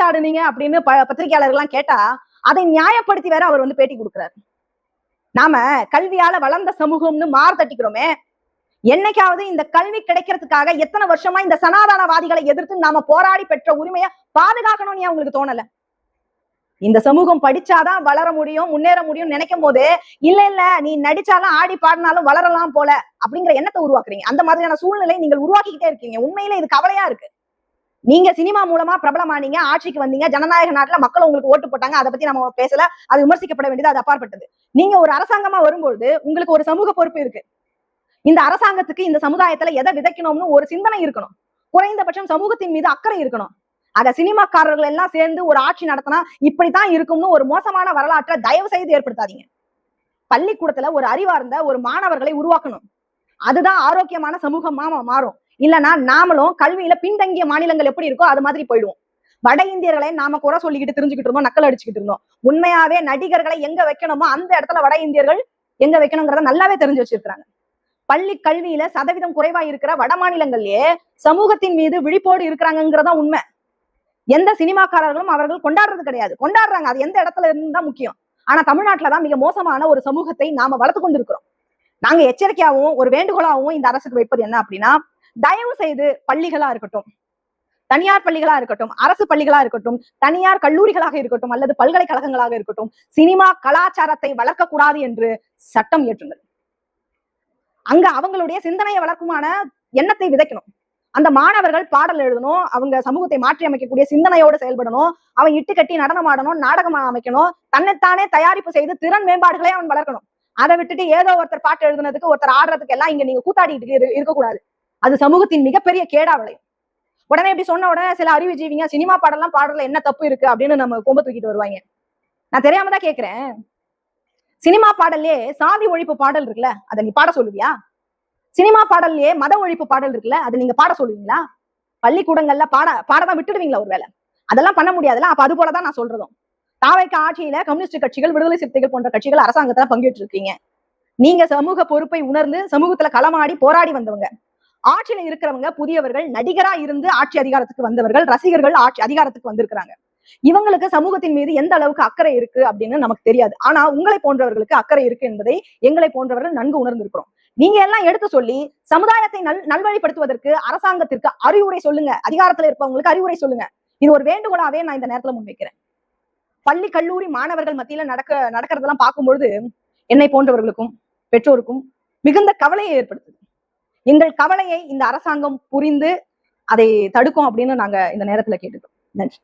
சாடுனீங்க அப்படின்னு பத்திரிகையாளர்கள்லாம் கேட்டா அதை நியாயப்படுத்தி வேற அவர் வந்து பேட்டி கொடுக்கிறாரு. நாம கல்வியால வளர்ந்த சமூகம்னு மாறு தட்டிக்கிறோமே, என்னைக்காவது இந்த கல்வி கிடைக்கிறதுக்காக எத்தனை வருஷமா இந்த சனாதனவாதிகளை எதிர்த்து நாம போராடி பெற்ற உரிமையை பாதுகாக்கணும்னு உங்களுக்கு தோணல? இந்த சமூகம் படிச்சாதான் வளர முடியும், முன்னேற முடியும் நினைக்கும் போது இல்ல நீ நடிச்சாலும் ஆடி பாடினாலும் வளரலாம் போல அப்படிங்கிற எண்ணத்தை உருவாக்குறீங்க. அந்த மாதிரியான சூழ்நிலை நீங்கள் உருவாக்கிக்கிட்டே இருக்கீங்க. உண்மையில இது கவலையா இருக்கு. நீங்க சினிமா மூலமா பிரபலமானீங்க, ஆட்சிக்கு வந்தீங்க, ஜனநாயக நாட்டுல மக்கள் உங்களுக்கு ஓட்டு போட்டாங்க. அதை பத்தி நம்ம பேசல, அது விமர்சிக்கப்பட வேண்டியது, அது அப்பாற்பட்டது. நீங்க ஒரு அரசாங்கமா வரும்போது உங்களுக்கு ஒரு சமூக பொறுப்பு இருக்கு. இந்த அரசாங்கத்துக்கு இந்த சமுதாயத்துல எதை விதைக்கணும்னு ஒரு சிந்தனை இருக்கணும். குறைந்தபட்சம் சமூகத்தின் மீது அக்கறை இருக்கணும். அத சினிமாக்காரர்கள் எல்லாம் சேர்ந்து ஒரு ஆட்சி நடத்தினா இப்படித்தான் இருக்கும்னு ஒரு மோசமான வரலாற்றை தயவு செய்து ஏற்படுத்தாதீங்க. பள்ளிக்கூடத்துல ஒரு அறிவார்ந்த ஒரு மாணவர்களை உருவாக்கணும். அதுதான் ஆரோக்கியமான சமூகமா மாறும். இல்லைன்னா நாமளும் கல்வியில பின்தங்கிய மாநிலங்கள் எப்படி இருக்கோ அது மாதிரி போயிடுவோம். வட இந்தியர்களை நாம குறை சொல்லிக்கிட்டு தெரிஞ்சுக்கிட்டு இருந்தோம், நக்கல் அடிச்சுக்கிட்டு இருந்தோம். உண்மையாவே நடிகர்களை எங்க வைக்கணுமோ அந்த இடத்துல வட இந்தியர்கள் எங்க வைக்கணுங்கிறத நல்லாவே தெரிஞ்சு வச்சிருக்காங்க. பள்ளி கல்வியில சதவீதம் குறைவா இருக்கிற வட மாநிலங்கள்லயே சமூகத்தின் மீது விழிப்போடு இருக்கிறாங்கிறதா உண்மை. எந்த சினிமாக்காரர்களும் அவர்கள் கொண்டாடுறது கிடையாது, கொண்டாடுறாங்க, அது எந்த இடத்துல இருந்து தான் முக்கியம். ஆனா தமிழ்நாட்டுலதான் மிக மோசமான ஒரு சமூகத்தை நாம வளர்த்து கொண்டு இருக்கிறோம். நாங்க எச்சரிக்கையாகவும் ஒரு வேண்டுகோளாகவும் இந்த அரசுக்கு வைப்பது என்ன அப்படின்னா, தயவு செய்து பள்ளிகளா இருக்கட்டும், தனியார் பள்ளிகளா இருக்கட்டும், அரசு பள்ளிகளா இருக்கட்டும், தனியார் கல்லூரிகளாக இருக்கட்டும் அல்லது பல்கலைக்கழகங்களாக இருக்கட்டும், சினிமா கலாச்சாரத்தை வளர்க்கக்கூடாது என்று சட்டம் இயற்றுங்கள். அங்க அவங்களுடைய சிந்தனையை வளர்க்குமான எண்ணத்தை விதைக்கணும். அந்த மாணவர்கள் பாடல் எழுதணும், அவங்க சமூகத்தை மாற்றி அமைக்கக்கூடிய சிந்தனையோடு செயல்படணும், அவன் இட்டு கட்டி நடனம் ஆடணும், நாடகம் அமைக்கணும், தன்னைத்தானே தயாரிப்பு செய்து திறன் மேம்பாடுகளை அவன் வளர்க்கணும். அதை விட்டுட்டு ஏதோ ஒருத்தர் பாட்டு எழுதுனதுக்கு ஒருத்தர் ஆடுறதுக்கு எல்லாம் இங்க நீங்க கூத்தாடிட்டு இருக்கக்கூடாது. அது சமூகத்தின் மிகப்பெரிய கேடா விளையும். உடனே இப்படி சொன்ன உடனே சில அறிவுஜீவிங்க சினிமா பாடலாம் பாடல என்ன தப்பு இருக்கு அப்படின்னு நம்ம கொம்ப தூக்கிட்டு வருவாங்க. நான் தெரியாம தான் கேட்கிறேன், சினிமா பாடல்லே சாதி ஒழிப்பு பாடல் இருக்குல்ல, அதை நீ பாட சொல்லுவியா? சினிமா பாடல்லையே மத ஒழிப்பு பாடல் இருக்குல்ல, அதை நீங்க பாட சொல்லுவீங்களா? பள்ளிக்கூடங்கள்ல பாடதான் விட்டுடுவீங்களா? ஒரு வேலை அதெல்லாம் பண்ண முடியாதுல்ல. அப்ப அது போலதான் நான் சொல்றதும். தாவைக்கு ஆட்சியில கம்யூனிஸ்ட் கட்சிகள், விடுதலை சிறுத்தைகள் போன்ற கட்சிகள் அரசாங்கத்துல பங்கேற்று இருக்கீங்க. நீங்க சமூக பொறுப்பை உணர்ந்து சமூகத்துல களமாடி போராடி வந்தவங்க. ஆட்சியில இருக்கிறவங்க புதியவர்கள், நடிகரா இருந்து ஆட்சி அதிகாரத்துக்கு வந்தவர்கள், ரசிகர்கள் ஆட்சி அதிகாரத்துக்கு வந்திருக்கிறாங்க. இவங்களுக்கு சமூகத்தின் மீது எந்த அளவுக்கு அக்கறை இருக்கு அப்படின்னு நமக்கு தெரியாது. ஆனா உங்களை போன்றவர்களுக்கு அக்கறை இருக்கு என்பதை எங்களை போன்றவர்கள் நன்கு உணர்ந்திருக்கிறோம். நீங்க எல்லாம் எடுத்து சொல்லி சமுதாயத்தை நல்வழிப்படுத்துவதற்கு அரசாங்கத்திற்கு அறிவுரை சொல்லுங்க. அதிகாரத்துல இருப்பவங்களுக்கு அறிவுரை சொல்லுங்க. இது ஒரு வேண்டுகோளாவே நான் இந்த நேரத்துல முன்வைக்கிறேன். பள்ளி கல்லூரி மாணவர்கள் மத்தியில நடக்கிறதெல்லாம் பார்க்கும்பொழுது என்னை போன்றவர்களுக்கும் பெற்றோருக்கும் மிகுந்த கவலையை ஏற்படுத்துது. எங்கள் கவலையை இந்த அரசாங்கம் புரிந்து அதை தடுக்கும் அப்படின்னு நாங்க இந்த நேரத்துல கேட்டுக்கிறோம். நன்றி.